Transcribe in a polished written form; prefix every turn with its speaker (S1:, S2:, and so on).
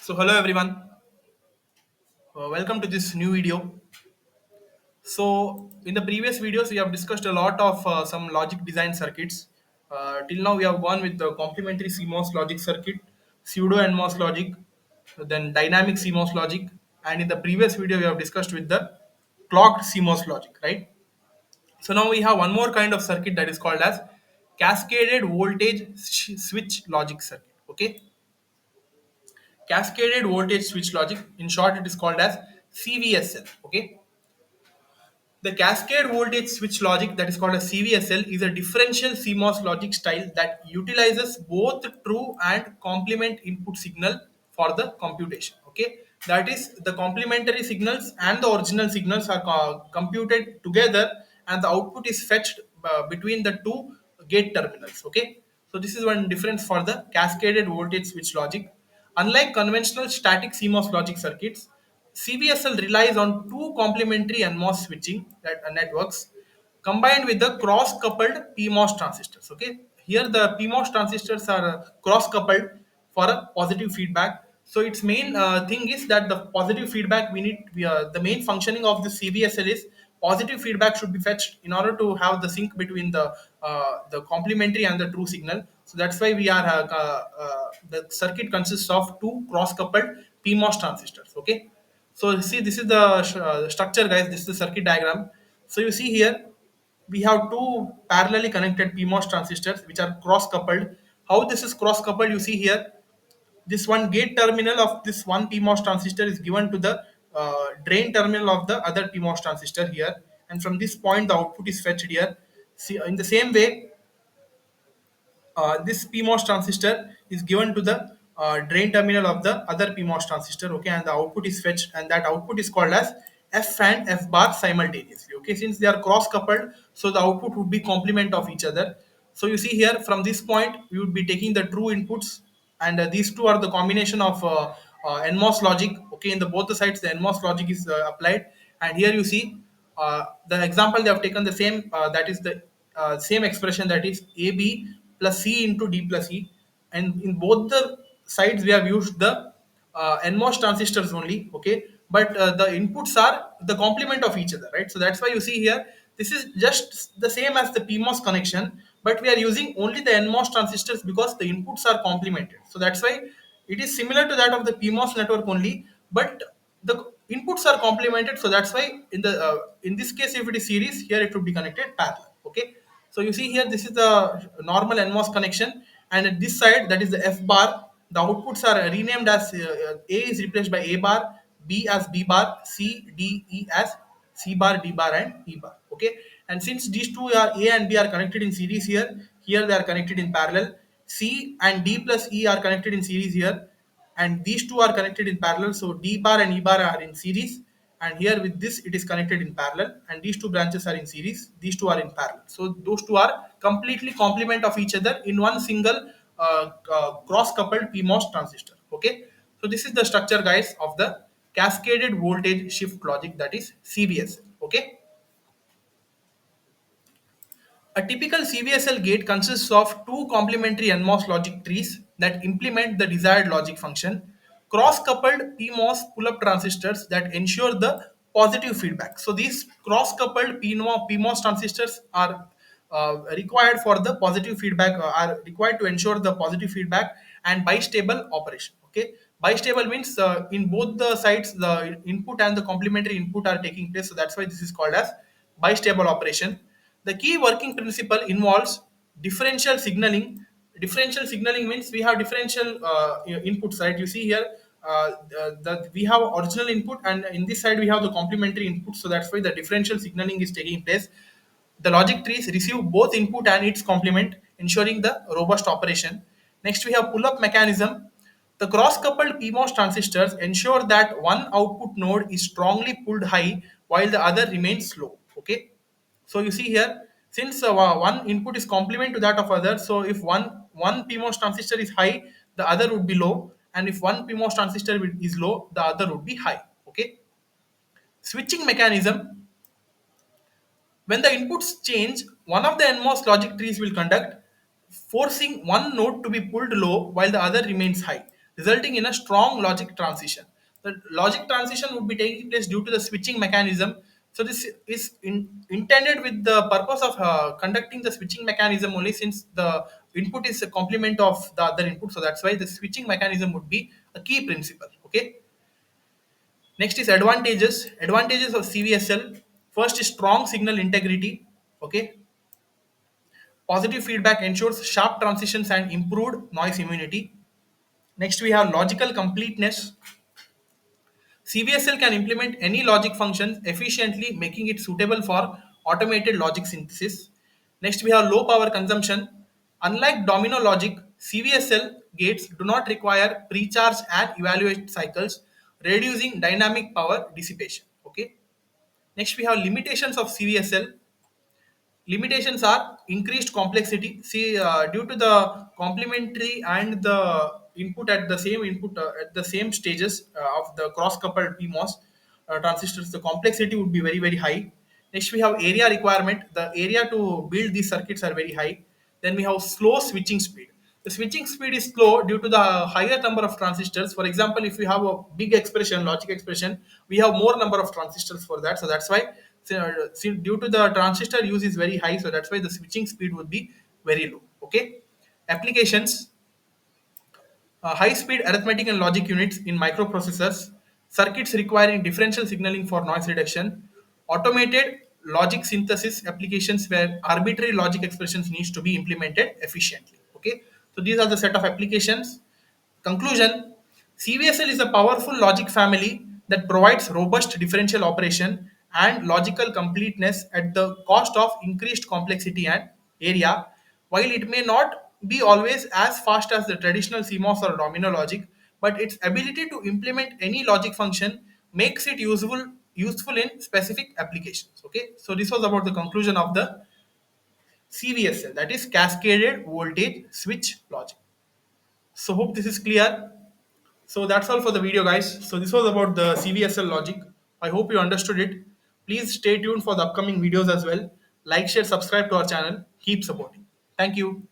S1: So hello everyone, welcome to this new video. So in the previous videos we have discussed a lot of some logic design circuits. Till now we have gone with the complementary CMOS logic circuit, pseudo NMOS logic, then dynamic CMOS logic, and in the previous video we have discussed with the clocked CMOS logic, right? So now we have one more kind of circuit that is called as cascaded voltage switch logic circuit. Okay, cascaded voltage switch logic. In short, it is called as CVSL. Okay, the cascade voltage switch logic that is called as CVSL is a differential CMOS logic style that utilizes both true and complement input signal for the computation. Okay, that is the complementary signals and the original signals are computed together, and the output is fetched between the two gate terminals. Okay, so this is one difference for the cascaded voltage switch logic. Unlike conventional static CMOS logic circuits, CVSL relies on two complementary NMOS switching networks combined with the cross-coupled PMOS transistors. Okay, here the PMOS transistors are cross-coupled for a positive feedback. So its main thing is that the positive feedback the main functioning of the CVSL is positive feedback should be fetched in order to have the sync between the complementary and the true signal. So that's why the circuit consists of two cross-coupled PMOS transistors. Okay, so see, this is the structure, guys. This is the circuit diagram. So you see here, we have two parallelly connected PMOS transistors which are cross coupled. How this is cross coupled? You see here, this one gate terminal of this one PMOS transistor is given to the drain terminal of the other PMOS transistor here, and from this point the output is fetched here. See, in the same way, this PMOS transistor is given to the drain terminal of the other PMOS transistor, okay, and the output is fetched, and that output is called as F and F bar simultaneously, okay. Since they are cross coupled, so the output would be complement of each other. So you see here, from this point we would be taking the true inputs, and these two are the combination of NMOS logic, okay. In the both the sides the NMOS logic is applied, and here you see the example they have taken the same, that is the same expression, that is AB plus C into D plus E, and in both the sides we have used the NMOS transistors only, okay, but the inputs are the complement of each other, right? So that's why you see here, this is just the same as the PMOS connection, but we are using only the NMOS transistors because the inputs are complemented. So that's why it is similar to that of the PMOS network only, but the inputs are complemented. So that's why in this case, if it is series, here it would be connected parallel, okay. So you see here, this is the normal NMOS connection, and at this side, that is the F bar. The outputs are renamed as A is replaced by A bar, B as B bar, C, D, E as C bar, D bar, and E bar. Okay, and since these two are A and B are connected in series here they are connected in parallel. C and D plus E are connected in series here, and these two are connected in parallel. So D bar and E bar are in series, and here with this it is connected in parallel, and these two branches are in series, these two are in parallel. So those two are completely complement of each other in one single cross coupled PMOS transistor. Okay, so this is the structure, guys, of the cascaded voltage shift logic, that is CVSL. Okay, a typical CVSL gate consists of two complementary NMOS logic trees that implement the desired logic function, cross-coupled PMOS pull-up transistors that ensure the positive feedback. So these cross-coupled PMOS transistors are required for the positive feedback, are required to ensure the positive feedback and bistable operation. Okay, bistable means in both the sides the input and the complementary input are taking place. So that's why this is called as bistable operation. The key working principle involves differential signaling. Differential signaling means we have differential inputs, right? You see here, that we have original input, and in this side we have the complementary input. So that's why the differential signaling is taking place. The logic trees receive both input and its complement, ensuring the robust operation. Next, we have pull-up mechanism. The cross-coupled PMOS transistors ensure that one output node is strongly pulled high while the other remains low. Okay, so you see here, since one input is complement to that of other, so if one PMOS transistor is high, the other would be low, and if one PMOS transistor is low, the other would be high. Okay, switching mechanism. When the inputs change, one of the NMOS logic trees will conduct, forcing one node to be pulled low while the other remains high. resulting in a strong logic transition. The logic transition would be taking place due to the switching mechanism. So this is intended with the purpose of conducting the switching mechanism only, since the input is a complement of the other input. So that's why the switching mechanism would be a key principle. Okay. Next is advantages. Advantages of CVSL. First is strong signal integrity. Okay. Positive feedback ensures sharp transitions and improved noise immunity. Next, we have logical completeness. CVSL can implement any logic function efficiently, making it suitable for automated logic synthesis. Next, we have low power consumption. Unlike domino logic, CVSL gates do not require pre-charge and evaluate cycles, reducing dynamic power dissipation. Okay. Next, we have limitations of CVSL. Limitations are increased complexity. See, due to the complementary and the input at the same input at the same stages of the cross-coupled PMOS transistors, the complexity would be very high. Next, we have area requirement. The area to build these circuits are very high. Then we have slow switching speed. The switching speed is slow due to the higher number of transistors. For example, if we have a big expression, logic expression, we have more number of transistors for that. So that's why, due to the transistor use is very high, so that's why the switching speed would be very low. Okay. Applications: high-speed arithmetic and logic units in microprocessors, circuits requiring differential signaling for noise reduction, automated logic synthesis applications where arbitrary logic expressions needs to be implemented efficiently. Okay, so these are the set of applications. Conclusion: CVSL is a powerful logic family that provides robust differential operation and logical completeness at the cost of increased complexity and area. While it may not be always as fast as the traditional CMOS or domino logic, but its ability to implement any logic function makes it useful in specific applications. Okay, so this was about the conclusion of the CVSL, that is Cascaded Voltage Switch Logic. So hope this is clear. So that's all for the video, guys. So this was about the CVSL logic. I hope you understood it. Please stay tuned for the upcoming videos as well. Like, share, subscribe to our channel. Keep supporting. Thank you.